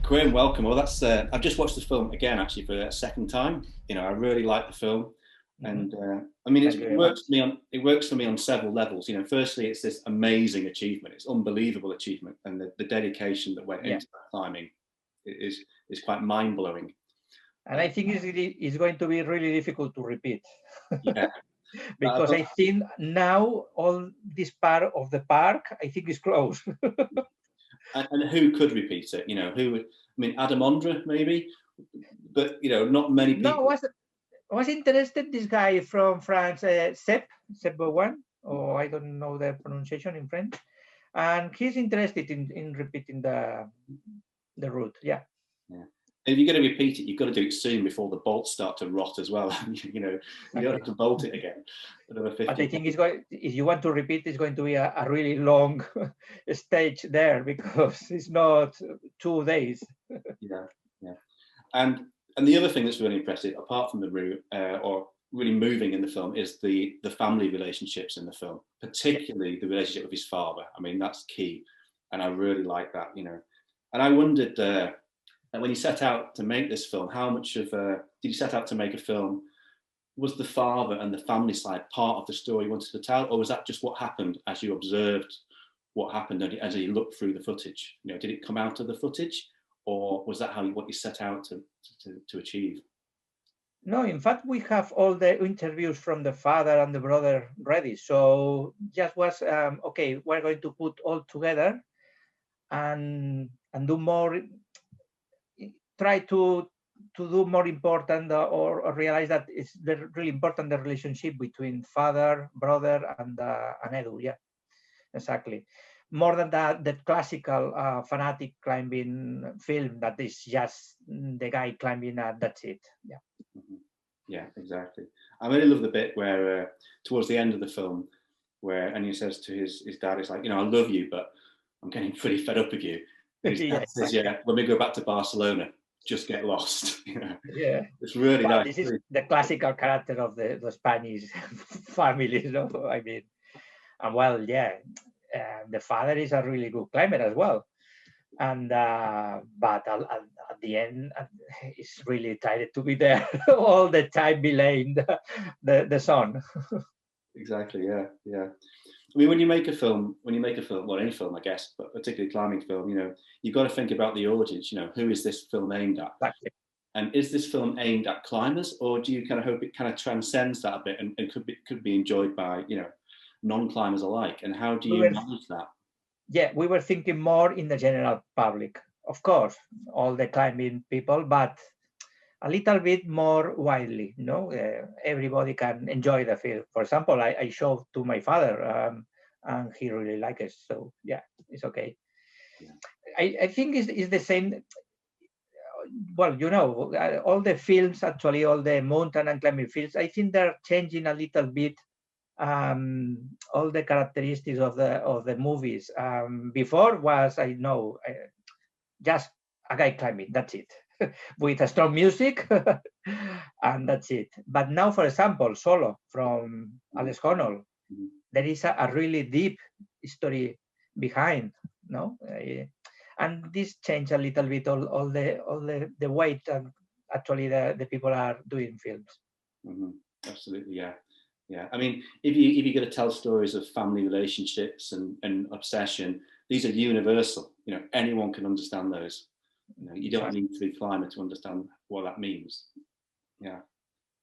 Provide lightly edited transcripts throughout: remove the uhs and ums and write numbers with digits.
Quim, welcome. Well, that's I've just watched the film again, actually, for a second time. I really like the film, and I mean, Thank you it very works much. for me on several levels. Firstly, it's this amazing achievement; it's unbelievable achievement, and the dedication that went into that climbing is quite mind blowing. And I think it's going to be really difficult to repeat. Yeah, because I think now all this part of the park, I think, is closed. and who could repeat it? Who would? I mean, Adam Ondra maybe, but not many people. No, was interested this guy from France, Sepp one, or I don't know the pronunciation in French, and he's interested in repeating the route. Yeah. If you're going to repeat it, you've got to do it soon before the bolts start to rot as well. You don't have to bolt it again. But I think if you want to repeat, it's going to be a really long stage there because it's not 2 days. Yeah. And the other thing that's really impressive, apart from the route or really moving in the film, is the family relationships in the film, particularly the relationship with his father. I mean, that's key, and I really like that. And I wondered when you set out to make this film, how much of did you set out to make a film? Was the father and the family side part of the story you wanted to tell, or was that just what happened as you observed what happened as you looked through the footage? Did it come out of the footage, or was that what you set out to achieve? No, in fact, we have all the interviews from the father and the brother ready. So just was okay. We're going to put all together and do more. Try to do more important or realize that it's really important, the relationship between father, brother, and Edu. Yeah, exactly. More than the classical fanatic climbing film that is just the guy climbing and that's it. Yeah. Yeah, exactly. I really love the bit where towards the end of the film, and he says to his dad, "It's like, I love you, but I'm getting pretty fed up with you." And his dad says, "Yeah, when we go back to Barcelona, just get lost." Yeah, it's really well, nice. This is the classical character of the Spanish families, I mean, and well, yeah, the father is a really good climber as well, and but at the end, he's really tried to be there all the time, belaying the son. Exactly. Yeah. I mean, when you make a film, well, any film, I guess, but particularly climbing film, you've got to think about the audience. Who is this film aimed at? Exactly. And is this film aimed at climbers, or do you kind of hope it kind of transcends that a bit and could be enjoyed by non-climbers alike? And how do you manage that? Yeah, we were thinking more in the general public, of course, all the climbing people, but a little bit more widely. Everybody can enjoy the film. For example, I showed to my father, and he really likes it. So yeah, it's okay. Yeah. I think it's the same. Well, all the films, actually, all the mountain and climbing films, I think they're changing a little bit all the characteristics of the movies. Before was, I know, just a guy climbing, that's it, with a strong music, and that's it. But now, for example, Solo from Álex, there is a really deep story behind, no? And this changed a little bit all the weight and actually the people are doing films. Absolutely, yeah. I mean, if you're going to tell stories of family relationships and obsession, these are universal. Anyone can understand those. You don't need to be a climber to understand what that means. Yeah,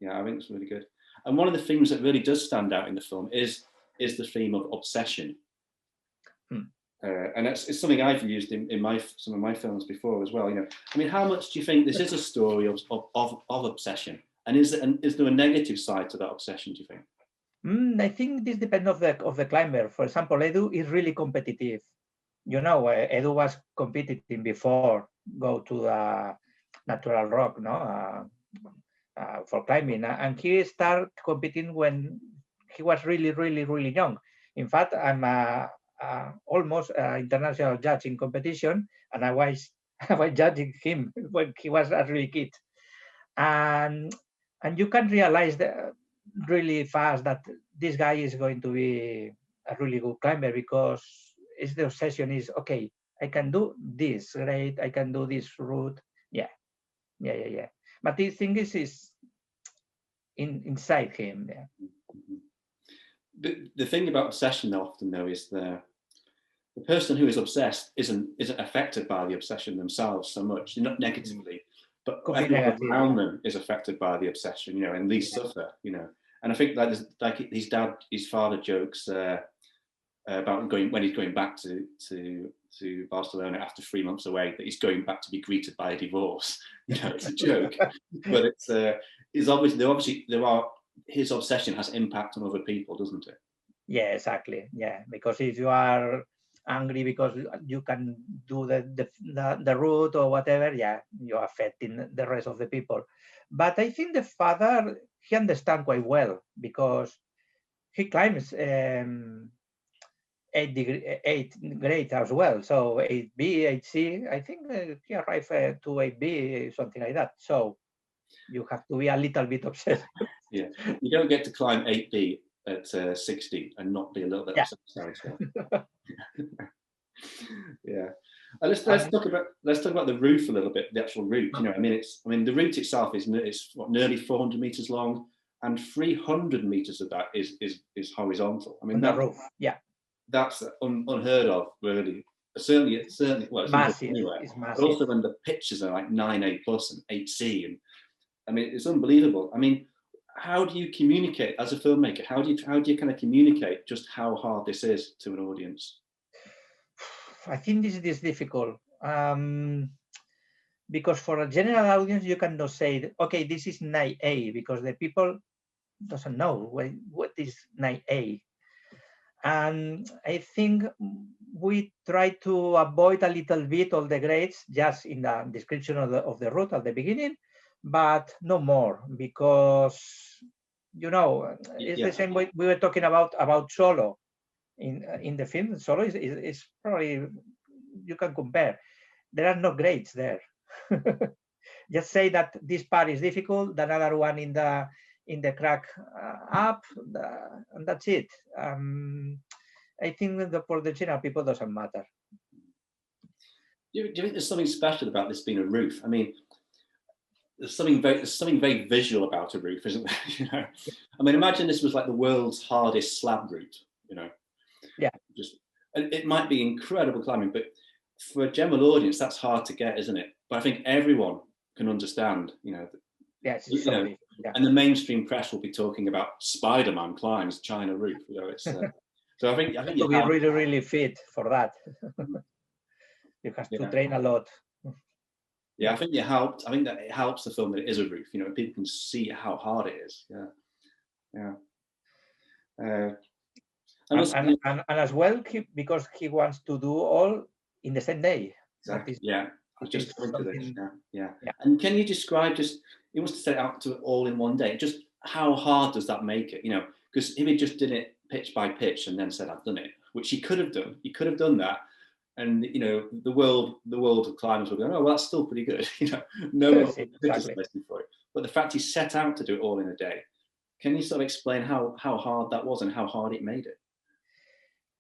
I think it's really good. And one of the themes that really does stand out in the film is the theme of obsession. And it's something I've used in some of my films before as well. I mean, how much do you think this is a story of obsession? And is there a negative side to that obsession, do you think? I think this depends of the climber. For example, Edu is really competitive. Edu was competing before go to the natural rock, for climbing, and he started competing when he was really, really, really young. In fact, I'm almost international judge in competition, and I was judging him when he was a really kid, and you can realize that really fast that this guy is going to be a really good climber because the obsession is, okay, I can do this, great, I can do this route. Yeah. But the thing is inside him. Yeah. The thing about obsession often though is the person who is obsessed isn't affected by the obsession themselves so much, not negatively, but everyone around them is affected by the obsession, you know, and these suffer, you know. And I think that is like his father jokes about when he's going back to Barcelona after 3 months away, that he's going back to be greeted by a divorce. You know, it's a joke, but it's obviously his obsession has impact on other people, doesn't it? Yeah, exactly. Yeah, because if you are angry because you can do the route or whatever, yeah, you're affecting the rest of the people. But I think the father, he understands quite well, because he climbs 8 grade as well. So 8B, 8C, I think he arrived to 8B, something like that. So you have to be a little bit obsessed. Yeah, you don't get to climb 8B at 60 and not be a little bit obsessed. So. Yeah. Let's talk about the roof a little bit. The actual route. You know, I mean, the route itself is nearly 400 meters long, and 300 meters of that is horizontal. I mean, the roof. Yeah. That's unheard of, really. Certainly, well, it's massive. Anywhere. It's massive. But also when the pitches are like 9A plus and 8C, and I mean, it's unbelievable. I mean, how do you communicate as a filmmaker? How do you kind of communicate just how hard this is to an audience? I think this is difficult, because for a general audience, you cannot say, okay, this is 9A, because the people doesn't know what is 9A. And I think we try to avoid a little bit all the grades just in the description of the route at the beginning, but no more, because, you know, it's the same way we were talking about Solo. In the film, Solo is probably, you can compare. There are no grades there. Just say that this part is difficult, another one in the crack up, and that's it. I think that for the general people doesn't matter. Do you think there's something special about this being a roof? I mean, there's something very visual about a roof, isn't there? You know, I mean, imagine this was like the world's hardest slab route. You know, yeah. It might be incredible climbing, but for a general audience, that's hard to get, isn't it? But I think everyone can understand. You know, yes, and the mainstream press will be talking about Spider-Man climbs China roof. You know, it's. So I think you be really fit for that. You have to train a lot. Yeah, I think that it helps the film that it is a roof. You know, people can see how hard it is. Yeah. And as well, because he wants to do all in the same day. Exactly. Yeah. I was just coming to this. Yeah. And can you describe he wants to set it out to all in one day. Just how hard does that make it? You know, because if he just did it pitch by pitch and then said, I've done it, which he could have done. He could have done that. And you know, the world of climbers will go, oh, well, that's still pretty good. You know, no one will criticize him for it. But the fact he set out to do it all in a day, can you sort of explain how hard that was and how hard it made it?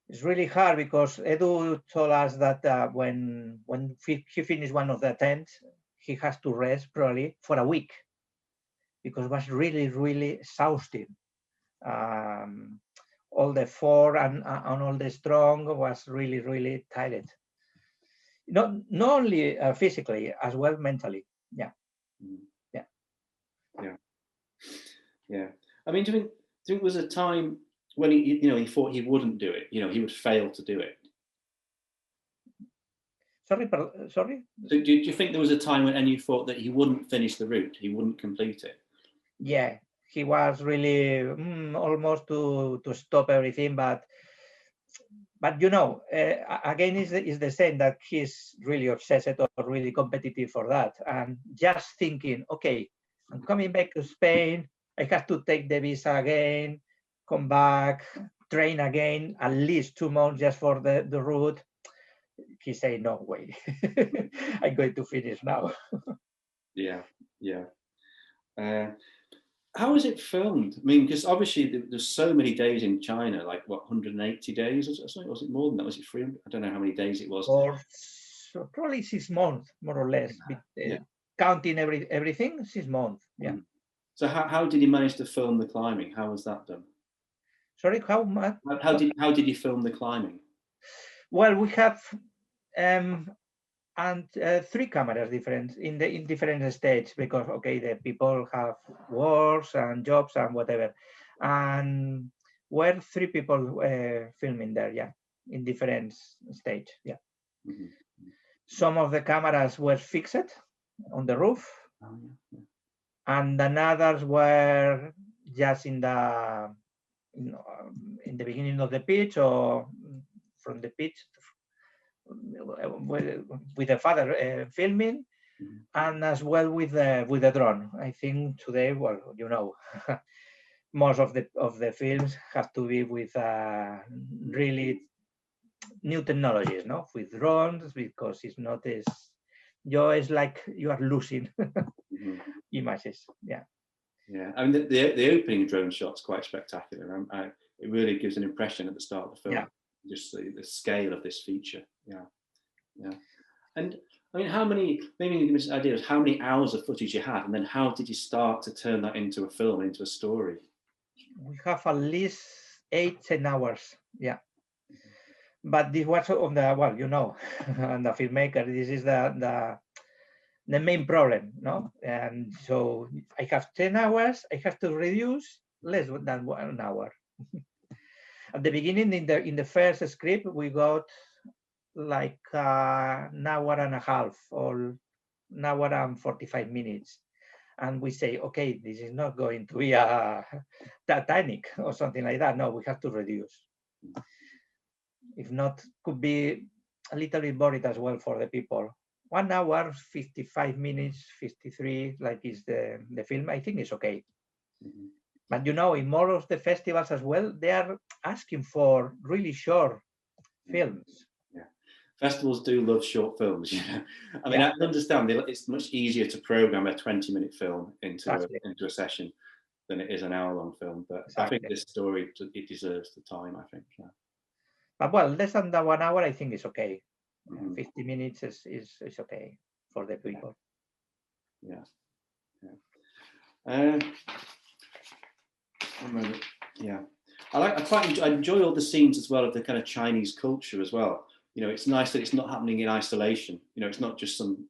It's really hard, because Edu told us that when he finished one of the attempts, he has to rest probably for a week, because it was really, really exhausting. All the form and all the strong was really, really tired. Not only physically, as well mentally. Yeah. I mean, do you think there was a time when he thought he wouldn't do it? You know, he would fail to do it. Sorry. So do you think there was a time when you thought that he wouldn't finish the route, he wouldn't complete it? Yeah, he was really almost to stop everything, but you know, again, is the same, that he's really obsessed or really competitive for that, and just thinking, okay, I'm coming back to Spain, I have to take the visa again, come back, train again, at least 2 months just for the route. He said, no way, I'm going to finish now. Yeah. How is it filmed? I mean, because obviously there's so many days in China, like what, 180 days or something? Was it more than that? Was it 300? I don't know how many days it was. Or so probably 6 months, more or less. Yeah. Counting everything, 6 months. Yeah. So how did you manage to film the climbing? How was that done? Sorry, how much? How did you film the climbing? Well, we have three cameras different in different stages, because okay, the people have works and jobs and whatever, and we're three people filming there, yeah, in different stage, yeah. Mm-hmm. Some of the cameras were fixed on the roof, and then others were just in the beginning of the pitch, or from the pitch with the father filming, and as well with the drone. I think today, well, you know, most of the films have to be with really new technologies, no, with drones, because it's not as it's like you are losing images. Yeah. Yeah, I mean the opening drone shot's quite spectacular. It really gives an impression at the start of the film. Yeah. Just the scale of this feature. Yeah, yeah. And I mean, how many? Maybe give us an idea of how many hours of footage you had, and then how did you start to turn that into a film, into a story? We have at least 8-10 hours. Yeah. But this was on the, well, you know, and the filmmaker, this is the main problem, no? And so I have 10 hours, I have to reduce less than 1 hour. At the beginning, in the first script, we got like an hour and a half, or an hour and 45 minutes. And we say, okay, this is not going to be a Titanic or something like that. No, we have to reduce. If not, could be a little bit boring as well for the people. 1 hour, 55 minutes, 53, like is the film, I think is okay. But you know, in more of the festivals as well, they are asking for really short films. Yeah, festivals do love short films. Yeah, I mean, I understand it's much easier to program a 20-minute film into a session than it is an hour-long film. But I think this story, it deserves the time, I think. Yeah. But well, less than 1 hour, I think is okay. 50 minutes is okay for the people. Yeah. Yeah. One moment. Yeah. I enjoy all the scenes as well of the kind of Chinese culture as well. You know, it's nice that it's not happening in isolation. You know, it's not just some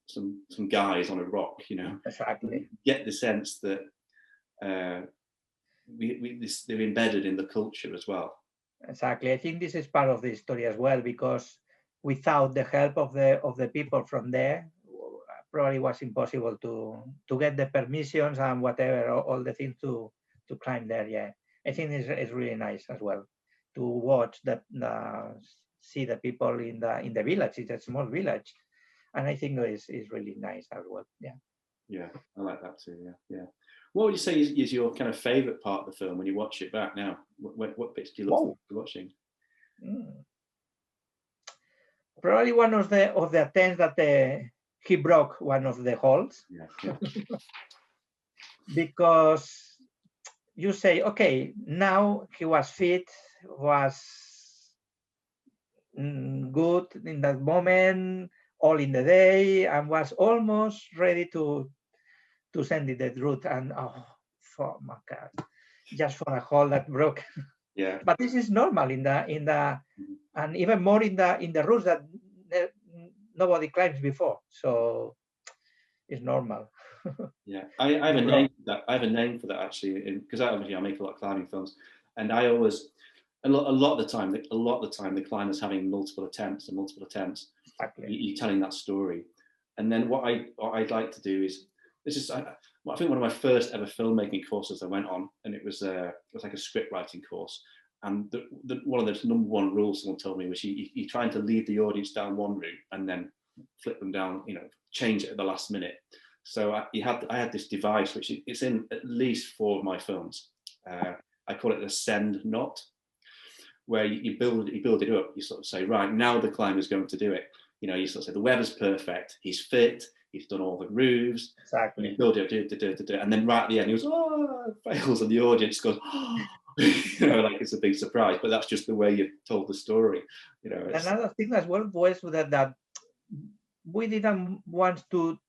guys on a rock. You know, exactly. You get the sense that they're embedded in the culture as well. Exactly. I think this is part of the story as well, because without the help of the people from there, probably was impossible to get the permissions and whatever, all the things to climb there. Yeah, I think it's really nice as well to watch see the people in the village. It's a small village, and I think it's really nice as well. Yeah. Yeah, I like that too. Yeah, yeah. What would you say is your kind of favorite part of the film when you watch it back now? What bits do you look forward to watching? Probably one of the attempts that he broke one of the holes. Yeah. Because you say, okay, now he was fit, was good in that moment, all in the day, and was almost ready to send it that route. And oh my God, just for a hole that broke. Yeah. But this is normal in the and even more in the routes that nobody climbs before. So it's normal. Yeah, I have a name for that. I have a name for that actually, because obviously I make a lot of climbing films, and I always a lot of the time the climber's having multiple attempts. Exactly. You're telling that story, and then what I'd like to do is I think one of my first ever filmmaking courses I went on, and it was like a script writing course. And one of the number one rules someone told me was you're trying to lead the audience down one route and then flip them down, change it at the last minute. So I had this device, which it's in at least 4 of my films. I call it the send knot, where you build it up. You sort of say, right, now the climber's going to do it. You sort of say the weather's perfect, he's fit, he's done all the roofs. Exactly. And, and then right at the end, he goes, oh, fails, and the audience goes, oh, you know, like it's a big surprise. But that's just the way you told the story. You know. Another thing as well was that we didn't want to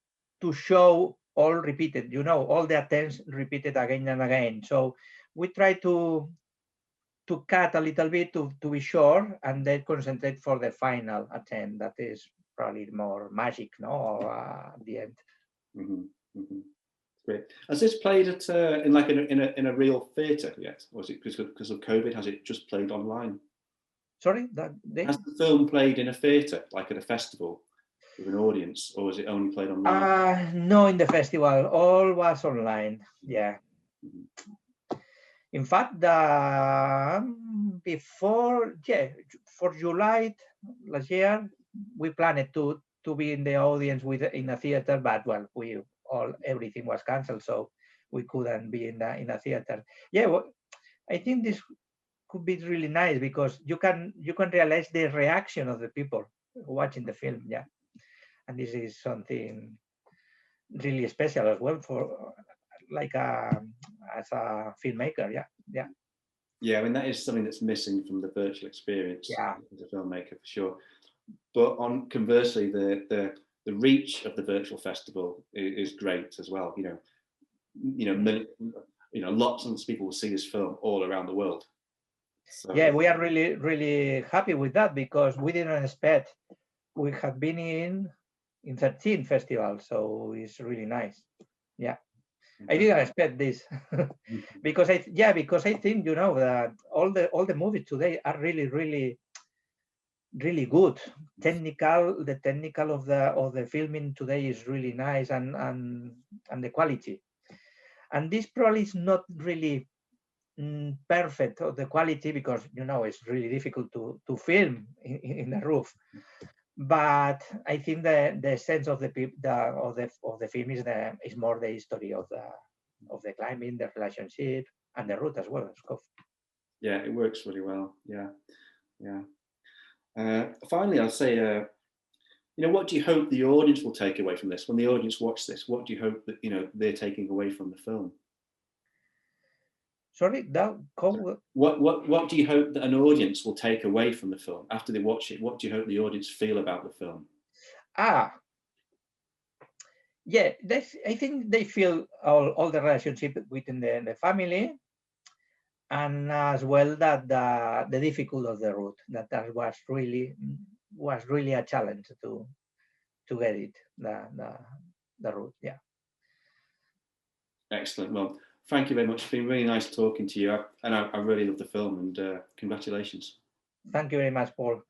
show all repeated, you know, all the attempts repeated again and again. So we try to cut a little bit to be sure, and then concentrate for the final attempt. That is probably more magic, no, at the end. Great. Has this played at in a real theatre yet, or is it because of COVID? Has it just played online? Sorry, Has the film played in a theatre, like at a festival, with an audience, or is it only played online? No, in the festival, all was online. Yeah. In fact, before, for July last year, we planned to be in the audience in a theater, but well, everything was cancelled, so we couldn't be in a theater. Yeah, well, I think this could be really nice because you can realize the reaction of the people watching the film. Yeah, and this is something really special as well for like as a filmmaker. Yeah, I mean, that is something that's missing from the virtual experience as a filmmaker, for sure. But conversely, the reach of the virtual festival is great as well. Lots of people will see this film all around the world. So. Yeah, we are really, really happy with that because we didn't expect. We have been in 13 festivals, so it's really nice. Yeah. I didn't expect this because I think that all the movies today are really, really, really good. The technical of the filming today is really nice, and the quality. And this probably is not really perfect of the quality because it's really difficult to film in the roof. But I think the sense of the film is more the history of the climbing, the relationship, and the route as well. Yeah, it works really well. Yeah. Finally, I'll say, what do you hope the audience will take away from this? When the audience watch this, what do you hope that they're taking away from the film? Sorry, what do you hope that an audience will take away from the film after they watch it? What do you hope the audience feel about the film? Yeah, I think they feel all the relationship within the family, and as well that the difficulty of the route, that was really a challenge to get it, the route. Yeah. Excellent. Well, thank you very much. It's been really nice talking to you, and I really love the film, and congratulations. Thank you very much, Paul.